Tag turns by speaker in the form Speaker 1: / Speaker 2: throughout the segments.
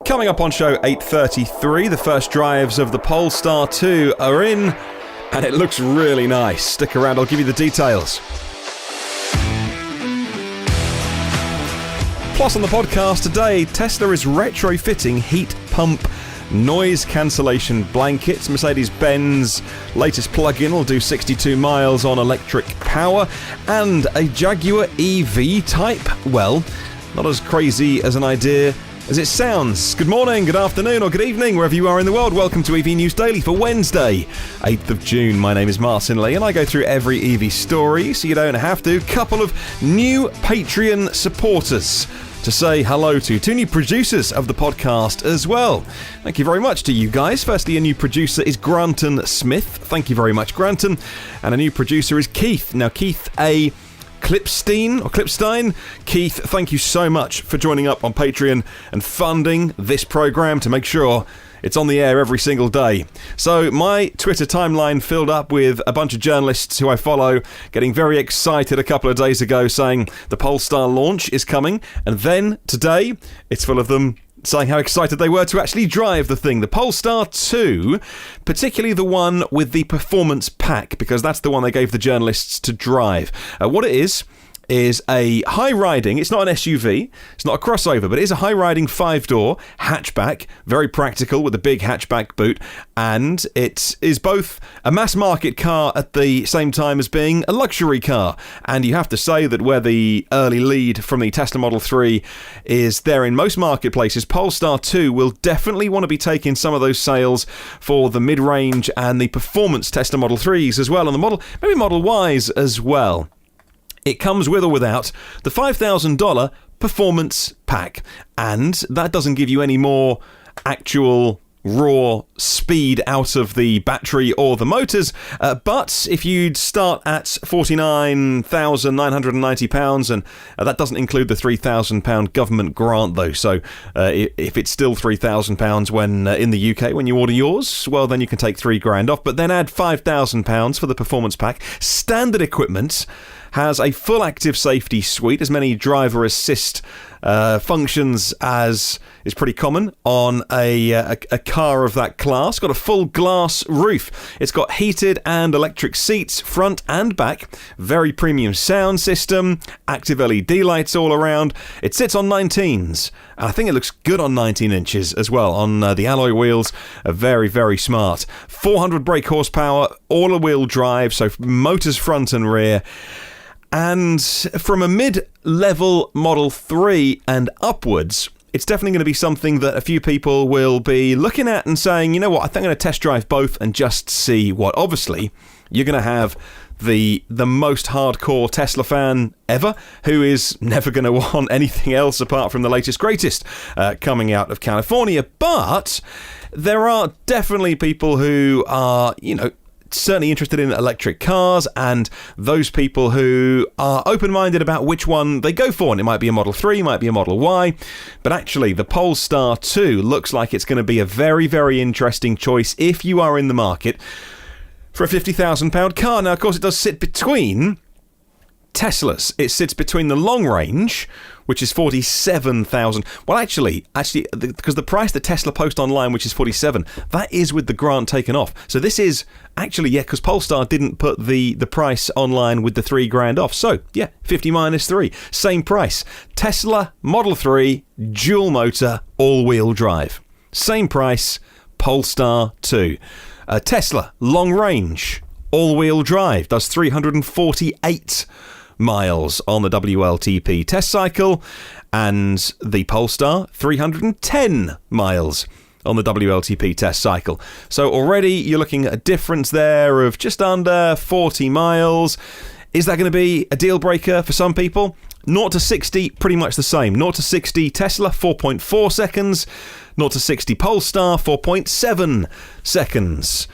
Speaker 1: Coming up on show 833, the first drives of the Polestar 2 are in, and it looks really nice. Stick around, I'll give you the details. Plus on the podcast today, Tesla is retrofitting heat pump noise cancellation blankets. Mercedes-Benz latest plug-in will do 62 miles on electric power, and a Jaguar EV type, well, not as crazy as an idea as it sounds. Good morning, good afternoon, or good evening, wherever you are in the world. Welcome to EV News Daily for Wednesday, 8th of June. My name is Martyn Lee, and I go through every EV story, so you don't have to. Couple of new Patreon supporters to say hello to. Two new producers of the podcast as well. Thank you very much to you guys. Firstly, a new producer is Granton Smith. Thank you very much, Granton. And a new producer is Keith. Now, Keith A. KLIPSTEIN. Keith, thank you so much for joining up on Patreon and funding this program to make sure it's on the air every single day. So my Twitter timeline filled up with a bunch of journalists who I follow getting very excited a couple of days ago saying the Polestar launch is coming, and then today it's full of them saying how excited they were to actually drive the thing. The Polestar 2, particularly the one with the performance pack, because that's the one they gave the journalists to drive. What it is a high-riding, it's not an SUV, it's not a crossover, but it is a high-riding 5-door hatchback, very practical with a big hatchback boot, and it is both a mass-market car at the same time as being a luxury car. And you have to say that where the early lead from the Tesla Model 3 is there in most marketplaces, Polestar 2 will definitely want to be taking some of those sales for the mid-range and the performance Tesla Model 3s as well, and the maybe Model Ys as well. It comes with or without the $5,000 performance pack, and that doesn't give you any more actual raw speed out of the battery or the motors, but if you'd start at £49,990, and that doesn't include the £3,000 government grant though, so if it's still £3,000 when in the UK when you order yours, well then you can take £3,000 off, but then add £5,000 for the performance pack. Standard equipment has a full active safety suite, as many driver assist functions as is pretty common on a car of that class. Got a full glass roof. It's got heated and electric seats, front and back. Very premium sound system. Active LED lights all around. It sits on 19s. And I think it looks good on 19 inches as well. On the alloy wheels, very, very smart. 400 brake horsepower, all-wheel drive, so motors front and rear. And from a mid-level Model 3 and upwards, it's definitely going to be something that a few people will be looking at and saying, you know what, I think I'm going to test drive both and just see what. Obviously, you're going to have the most hardcore Tesla fan ever, who is never going to want anything else apart from the latest greatest coming out of California. But there are definitely people who are, certainly interested in electric cars, and those people who are open-minded about which one they go for. And it might be a Model 3, might be a Model Y, but actually the Polestar 2 looks like it's going to be a very, very interesting choice if you are in the market for a £50,000 car. Now, of course, it does sit between Teslas. It sits between the long range, which is $47,000. Well, actually, because the price that Tesla post online, which is $47,000, that is with the grant taken off. So this is actually, because Polestar didn't put the price online with the $3,000 off. So yeah, 50 minus 3, same price. Tesla Model 3, dual motor, all-wheel drive. Same price, Polestar 2. Tesla long range, all-wheel drive, does 348 miles on the WLTP test cycle, and the Polestar 310 miles on the WLTP test cycle. So already you're looking at a difference there of just under 40 miles. Is that going to be a deal breaker for some people? 0 to 60, pretty much the same. 0 to 60 Tesla, 4.4 seconds. 0 to 60 Polestar, 4.7 seconds.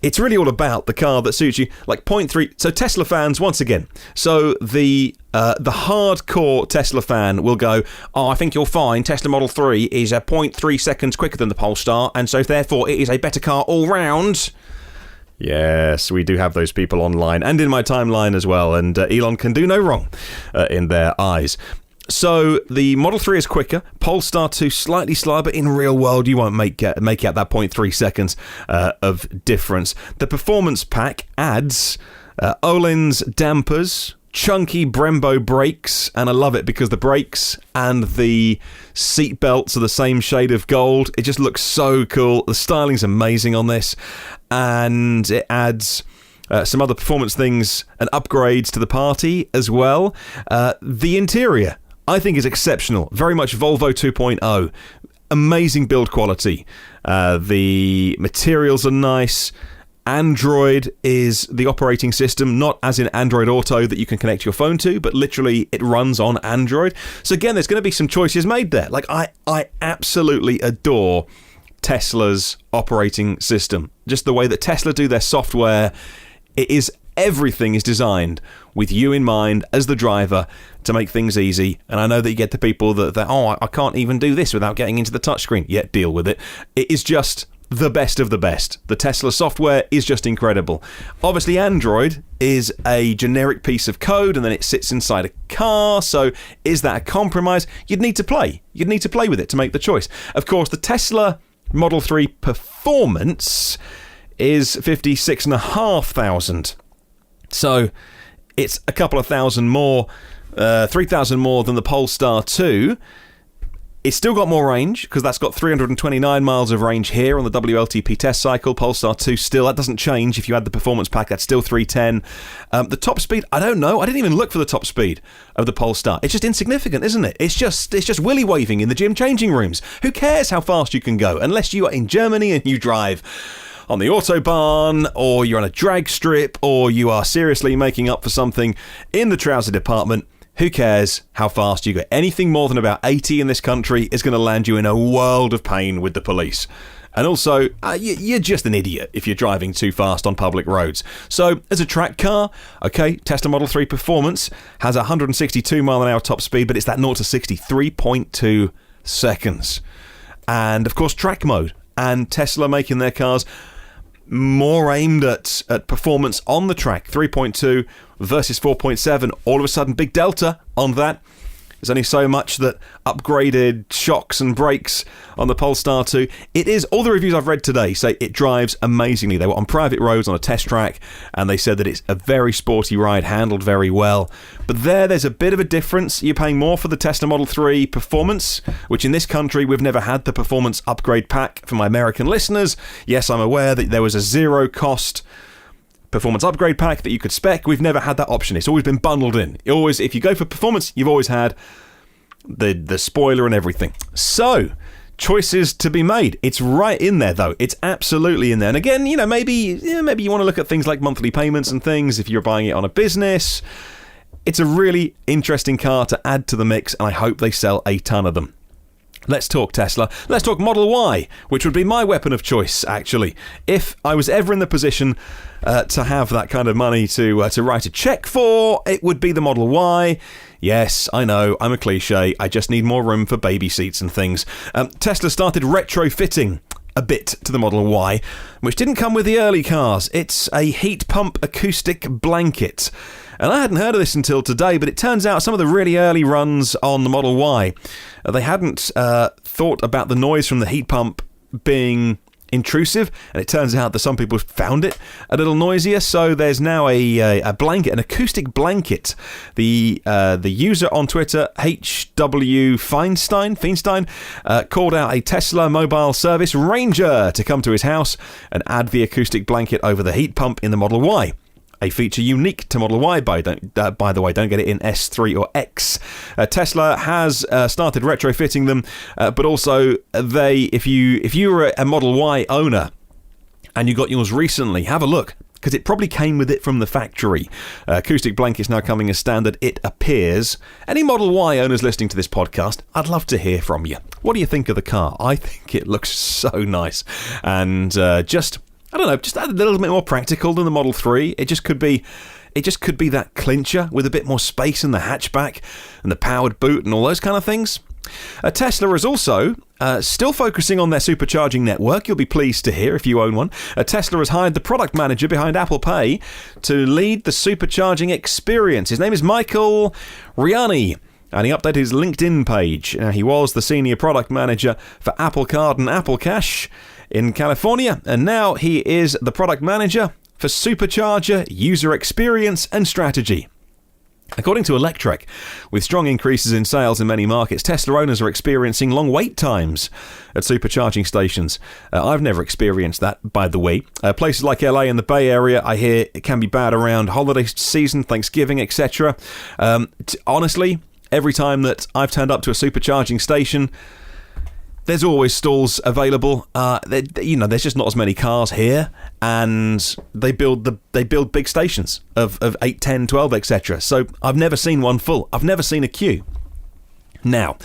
Speaker 1: It's really all about the car that suits you. Like 0.3. So Tesla fans, once again. So the hardcore Tesla fan will go, oh, I think you'll find Tesla Model 3 is a 0.3 seconds quicker than the Polestar, and so therefore it is a better car all round. Yes, we do have those people online and in my timeline as well, and Elon can do no wrong in their eyes. So the Model 3 is quicker, Polestar 2 slightly slower, but in real world you won't make out that 0.3 seconds of difference. The performance pack adds Öhlins dampers, chunky Brembo brakes, and I love it because the brakes and the seat belts are the same shade of gold. It just looks so cool. The styling's amazing on this, and it adds some other performance things and upgrades to the party as well. The interior, I think, is exceptional. Very much Volvo 2.0. Amazing build quality. The materials are nice. Android is the operating system, not as in Android Auto that you can connect your phone to, but literally it runs on Android. So again, there's going to be some choices made there. Like, I absolutely adore Tesla's operating system. Just the way that Tesla do their software, everything is designed with you in mind as the driver to make things easy. And I know that you get the people that I can't even do this without getting into the touchscreen. Yeah, deal with it. It is just the best of the best. The Tesla software is just incredible. Obviously, Android is a generic piece of code, and then it sits inside a car. So is that a compromise? You'd need to play. You'd need to play with it to make the choice. Of course, the Tesla Model 3 Performance is 56,500. So it's a couple of thousand more, 3,000 more than the Polestar 2. It's still got more range, because that's got 329 miles of range here on the WLTP test cycle. Polestar 2 still, that doesn't change. If you add the performance pack, that's still 310. The top speed, I don't know. I didn't even look for the top speed of the Polestar. It's just insignificant, isn't it? It's just willy waving in the gym changing rooms. Who cares how fast you can go? Unless you are in Germany and you drive on the Autobahn, or you're on a drag strip, or you are seriously making up for something in the trouser department. Who cares how fast you go? Anything more than about 80 in this country is going to land you in a world of pain with the police. And also, you're just an idiot if you're driving too fast on public roads. So, as a track car, okay, Tesla Model 3 Performance has 162 mile an hour top speed, but it's that 0 to 60, 3.2 seconds. And, of course, track mode. And Tesla making their cars more aimed at performance on the track. 3.2 versus 4.7. All of a sudden, big delta on that. There's only so much that upgraded shocks and brakes on the Polestar 2. It is, all the reviews I've read today say it drives amazingly. They were on private roads on a test track, and they said that it's a very sporty ride, handled very well. But there's a bit of a difference. You're paying more for the Tesla Model 3 Performance, which in this country we've never had the Performance Upgrade Pack. For my American listeners, yes, I'm aware that there was a zero cost Performance Upgrade Pack that you could spec. We've never had that option. It's always been bundled in. If you go for performance, you've always had the spoiler and everything. So, choices to be made. It's right in there, though. It's absolutely in there. And again, maybe you want to look at things like monthly payments and things if you're buying it on a business. It's a really interesting car to add to the mix, and I hope they sell a ton of them. Let's talk Tesla. Let's talk Model Y, which would be my weapon of choice, actually. If I was ever in the position to have that kind of money to write a check for, it would be the Model Y. Yes, I know, I'm a cliche. I just need more room for baby seats and things. Tesla started retrofitting a bit to the Model Y, which didn't come with the early cars. It's a heat pump acoustic blanket. And I hadn't heard of this until today, but it turns out some of the really early runs on the Model Y, they hadn't thought about the noise from the heat pump being intrusive, and it turns out that some people found it a little noisier. So there's now a blanket, an acoustic blanket. The user on Twitter, HW Feinstein, called out a Tesla mobile service ranger to come to his house and add the acoustic blanket over the heat pump in the Model Y. A feature unique to Model Y, by the way. Don't get it in S3 or X. Tesla has started retrofitting them, but also if you were a Model Y owner and you got yours recently, have a look, because it probably came with it from the factory. Acoustic blankets now coming as standard, it appears. Any Model Y owners listening to this podcast, I'd love to hear from you. What do you think of the car? I think it looks so nice, and I don't know, just a little bit more practical than the Model 3. It just could be that clincher with a bit more space in the hatchback and the powered boot and all those kind of things. Tesla is also still focusing on their supercharging network. You'll be pleased to hear if you own one. Tesla has hired the product manager behind Apple Pay to lead the supercharging experience. His name is Michael Riani. and he updated his LinkedIn page. Now, he was the senior product manager for Apple Card and Apple Cash in California, and now he is the product manager for Supercharger, User Experience and Strategy. According to Electrek, with strong increases in sales in many markets, Tesla owners are experiencing long wait times at supercharging stations. I've never experienced that, by the way. Places like LA and the Bay Area, I hear it can be bad around holiday season, Thanksgiving, etc. Honestly, every time that I've turned up to a supercharging station, there's always stalls available. There's just not as many cars here, and they build big stations of 8, 10, 12, etc. So I've never seen one full. I've never seen a queue. Now,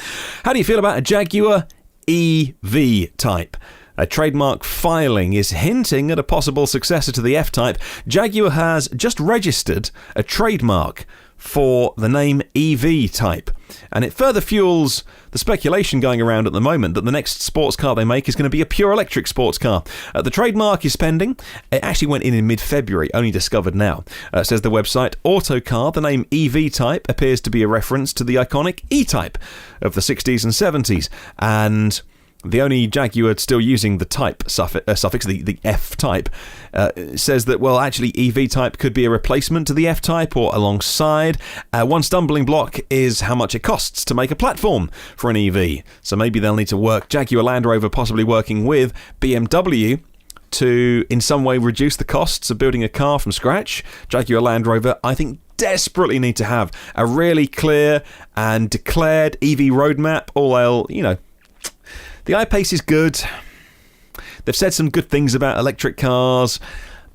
Speaker 1: how do you feel about a Jaguar EV Type? A trademark filing is hinting at a possible successor to the F-Type. Jaguar has just registered a trademark for the name EV Type, and it further fuels the speculation going around at the moment that the next sports car they make is going to be a pure electric sports car. The trademark is pending. It actually went in mid-February, only discovered now. Says the website, Autocar, the name EV Type appears to be a reference to the iconic E-Type of the 60s and 70s, and the only Jaguar still using the type suffix, the F-Type, says that, well, actually EV-Type could be a replacement to the F-Type or alongside. One stumbling block is how much it costs to make a platform for an EV. So maybe they'll need to work, Jaguar Land Rover possibly working with BMW to in some way reduce the costs of building a car from scratch. Jaguar Land Rover, I think, desperately need to have a really clear and declared EV roadmap. The I-Pace is good. They've said some good things about electric cars.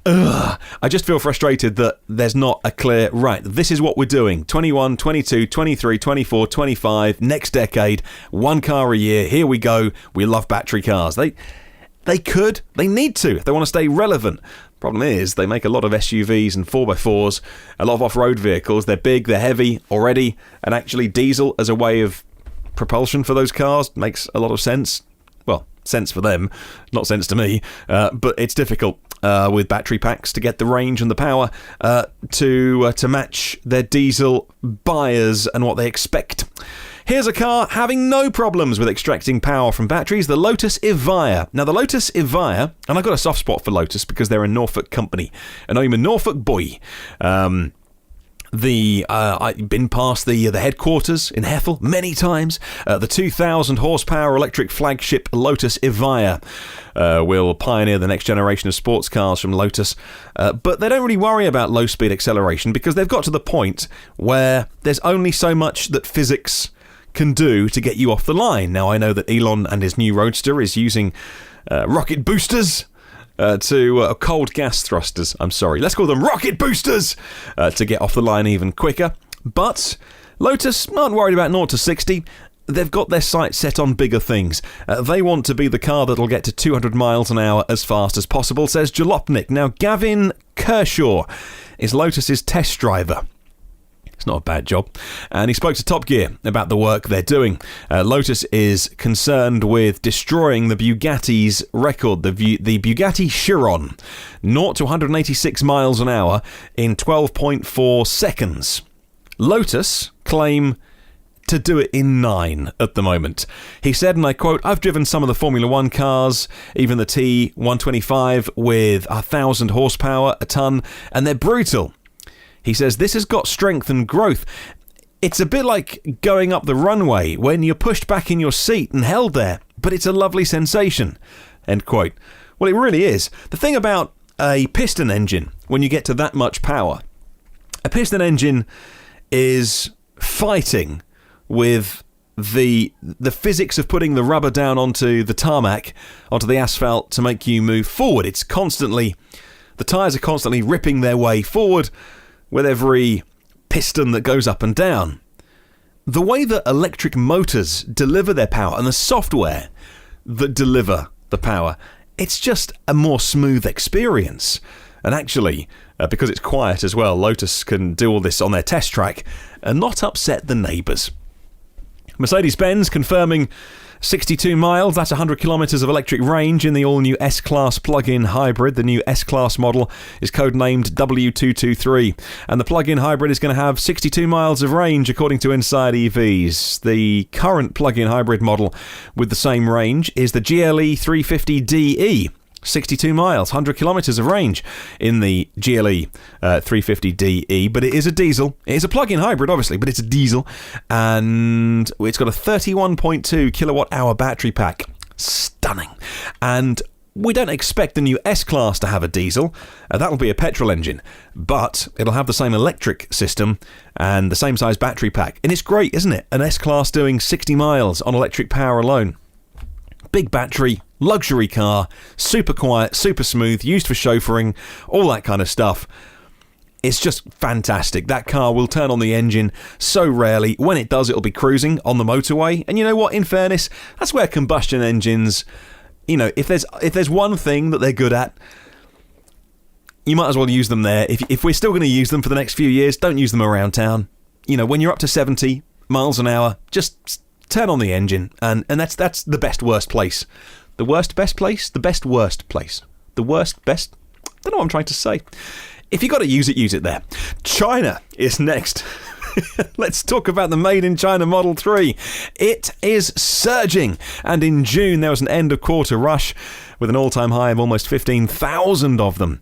Speaker 1: I just feel frustrated that there's not a clear, right, this is what we're doing. 21, 22, 23, 24, 25, next decade, one car a year. Here we go. We love battery cars. They need to, if they want to stay relevant. Problem is, they make a lot of SUVs and 4x4s, a lot of off-road vehicles. They're big, they're heavy already, and actually diesel as a way of propulsion for those cars makes a lot of sense. Well, sense for them, not sense to me, but it's difficult with battery packs to get the range and the power to match their diesel buyers and what they expect. Here's a car having no problems with extracting power from batteries, the Lotus Evija. Now, the Lotus Evija, and I've got a soft spot for Lotus because they're a Norfolk company, and I'm a Norfolk boy. I've been past the headquarters in Hethel many times. The 2,000 horsepower electric flagship Lotus Evija will pioneer the next generation of sports cars from Lotus. But they don't really worry about low-speed acceleration because they've got to the point where there's only so much that physics can do to get you off the line. Now, I know that Elon and his new Roadster is using rocket boosters to cold gas thrusters, let's call them rocket boosters, to get off the line even quicker. But Lotus aren't worried about 0 to 60. They've got their sights set on bigger things. They want to be the car that'll get to 200 miles an hour as fast as possible, says Jalopnik. Now, Gavin Kershaw is Lotus's test driver. It's not a bad job. And he spoke to Top Gear about the work they're doing. Lotus is concerned with destroying the Bugatti's record, the Bugatti Chiron, 0 to 186 miles an hour in 12.4 seconds. Lotus claim to do it in 9 at the moment. He said, and I quote, "I've driven some of the Formula 1 cars, even the T125 with 1,000 horsepower, a ton, and they're brutal." He says, "This has got strength and growth. It's a bit like going up the runway when you're pushed back in your seat and held there, but it's a lovely sensation." End quote. Well, it really is. The thing about a piston engine, when you get to that much power, a piston engine is fighting with the physics of putting the rubber down onto the tarmac, onto the asphalt to make you move forward. The tyres are constantly ripping their way forward with every piston that goes up and down. The way that electric motors deliver their power and the software that deliver the power, it's just a more smooth experience. And actually, because it's quiet as well, Lotus can do all this on their test track and not upset the neighbours. Mercedes-Benz confirming 62 miles, that's 100 kilometres of electric range in the all-new S-Class plug-in hybrid. The new S-Class model is codenamed W223, and the plug-in hybrid is going to have 62 miles of range according to Inside EVs. The current plug-in hybrid model with the same range is the GLE 350DE. 62 miles, 100 kilometres of range in the GLE 350DE, but it is a diesel. It is a plug-in hybrid, obviously, but it's a diesel, and it's got a 31.2 kilowatt-hour battery pack. Stunning. And we don't expect the new S-Class to have a diesel. That'll be a petrol engine, but it'll have the same electric system and the same size battery pack. And it's great, isn't it? An S-Class doing 60 miles on electric power alone. Big battery, luxury car, super quiet, super smooth, used for chauffeuring, all that kind of stuff. It's just fantastic. That car will turn on the engine so rarely. When it does, it'll be cruising on the motorway. And you know what? In fairness, that's where combustion engines, you know, if there's one thing that they're good at, you might as well use them there. If we're still going to use them for the next few years, don't use them around town. You know, when you're up to 70 miles an hour, just turn on the engine, and that's the best-worst place. The worst-best place? The best-worst place. The worst-best? I don't know what I'm trying to say. If you got to use it there. China is next. Let's talk about the Made in China Model 3. It is surging, and in June there was an end-of-quarter rush with an all-time high of almost 15,000 of them.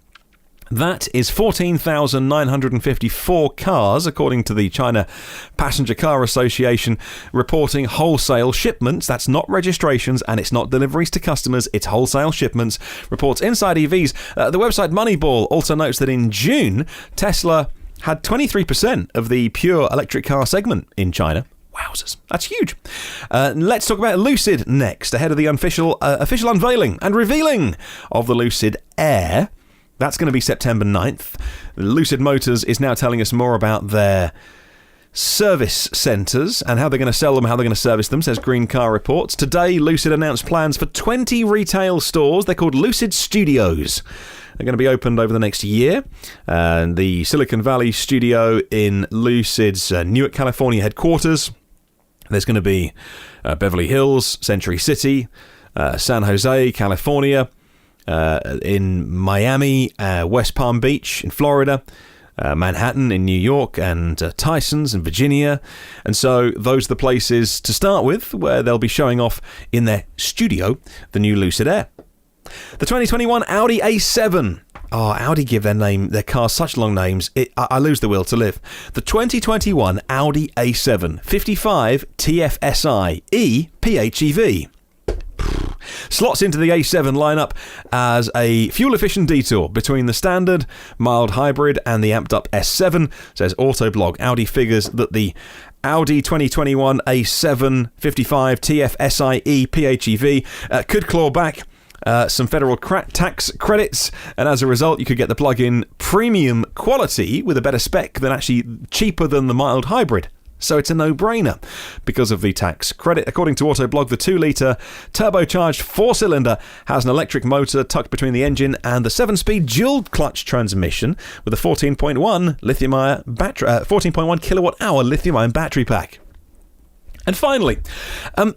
Speaker 1: That is 14,954 cars, according to the China Passenger Car Association, reporting wholesale shipments. That's not registrations, and it's not deliveries to customers, it's wholesale shipments, reports Inside EVs. The website Moneyball also notes that in June, Tesla had 23% of the pure electric car segment in China. Wowzers, that's huge. Let's talk about Lucid next, ahead of the official unveiling and revealing of the Lucid Air. That's going to be September 9th. Lucid Motors is now telling us more about their service centres and how they're going to sell them, how they're going to service them, says Green Car Reports. Today, Lucid announced plans for 20 retail stores. They're called Lucid Studios. They're going to be opened over the next year. The Silicon Valley studio in Lucid's Newark, California headquarters. There's going to be Beverly Hills, Century City, San Jose, California, in Miami, West Palm Beach in Florida, Manhattan in New York, and Tysons in Virginia. And so those are the places to start with where they'll be showing off in their studio the new Lucid Air. The 2021 Audi A7. Oh, Audi give their cars such long names, I lose the will to live. The 2021 Audi A7 55 TFSI E PHEV. Slots into the A7 lineup as a fuel-efficient detour between the standard mild hybrid and the amped-up S7, says Autoblog. Audi figures that the Audi 2021 A7 55 TFSI PHEV could claw back some federal tax credits, and as a result you could get the plug-in premium quality with a better spec than actually cheaper than the mild hybrid. So it's a no-brainer because of the tax credit. According to Autoblog, the 2-litre turbocharged 4-cylinder has an electric motor tucked between the engine and the 7-speed dual-clutch transmission with a 14.1 kilowatt-hour lithium-ion battery pack. And finally,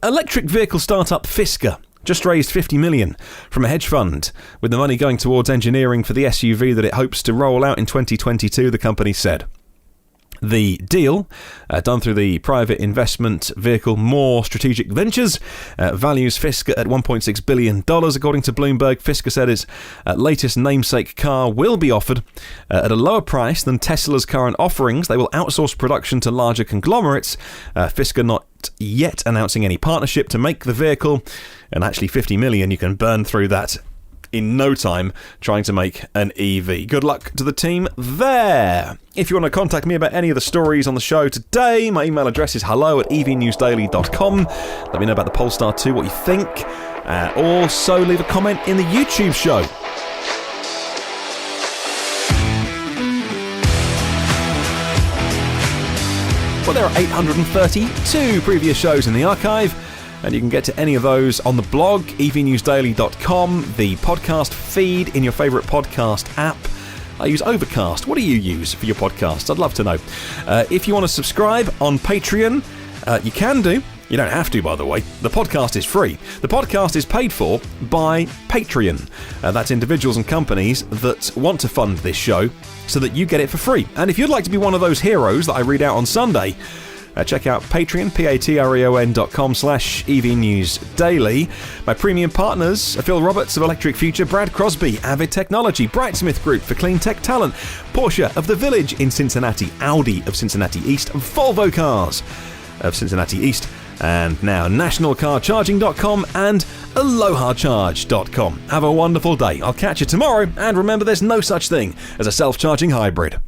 Speaker 1: electric vehicle startup Fisker just raised $50 million from a hedge fund, with the money going towards engineering for the SUV that it hopes to roll out in 2022, the company said. The deal, done through the private investment vehicle More Strategic Ventures, values Fisker at $1.6 billion. According to Bloomberg, Fisker said its latest namesake car will be offered at a lower price than Tesla's current offerings. They will outsource production to larger conglomerates. Fisker not yet announcing any partnership to make the vehicle, and actually $50 million, you can burn through that in no time trying to make an EV. Good luck to the team there. If you want to contact me about any of the stories on the show today, my email address is hello@evnewsdaily.com. Let me know about the Polestar 2, what you think. Also, leave a comment in the YouTube show. Well, there are 832 previous shows in the archive, and you can get to any of those on the blog, evnewsdaily.com, the podcast feed in your favourite podcast app. I use Overcast. What do you use for your podcasts? I'd love to know. If you want to subscribe on Patreon, you can do. You don't have to, by the way. The podcast is free. The podcast is paid for by Patreon. That's individuals and companies that want to fund this show so that you get it for free. And if you'd like to be one of those heroes that I read out on Sunday, check out Patreon, patreon.com/EVNewsDaily. My premium partners are Phil Roberts of Electric Future, Brad Crosby, Avid Technology, Brightsmith Group for Clean Tech Talent, Porsche of the Village in Cincinnati, Audi of Cincinnati East, and Volvo Cars of Cincinnati East, and now nationalcarcharging.com and allohacharge.com. Have a wonderful day. I'll catch you tomorrow, and remember there's no such thing as a self-charging hybrid.